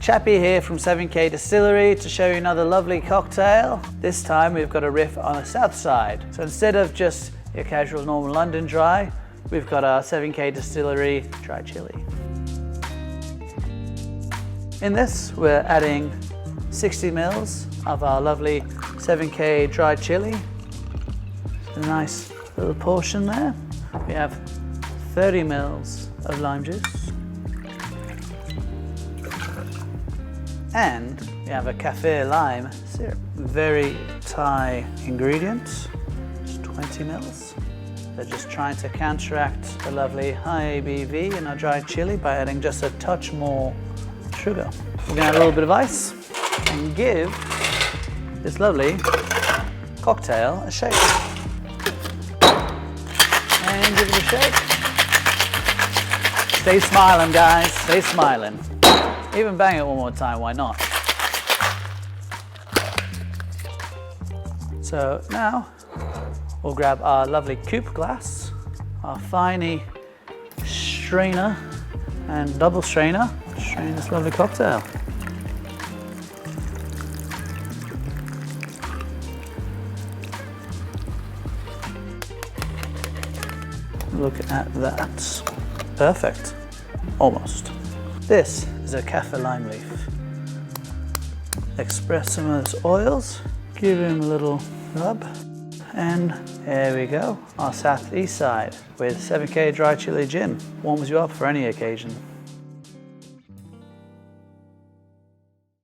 Chappie here from 7K Distillery to show you another lovely cocktail. This time we've got a riff on the south side. So instead of just your casual normal London dry, we've got our 7K Distillery Dry Chilli. In this we're adding 60 mils of our lovely 7K Dry Chilli. A nice little portion there. We have 30 mils of lime juice. And we have a Kaffir lime syrup. Very Thai ingredients, just 20 mils. They're just trying to counteract the lovely high ABV in our dry chili by adding just a touch more sugar. We're gonna add a little bit of ice and give this lovely cocktail a shake. And give it a shake. Stay smiling, guys, stay smiling. Even bang it one more time, why not? So now we'll grab our lovely coupe glass, our finey strainer and double strainer, strain this lovely cocktail. Look at that. Perfect. Almost. This is a Kaffir lime leaf. Express some of those oils, give him a little rub, and there we go. Our southeast side with 7K Dry Chilli Gin. Warms you up for any occasion.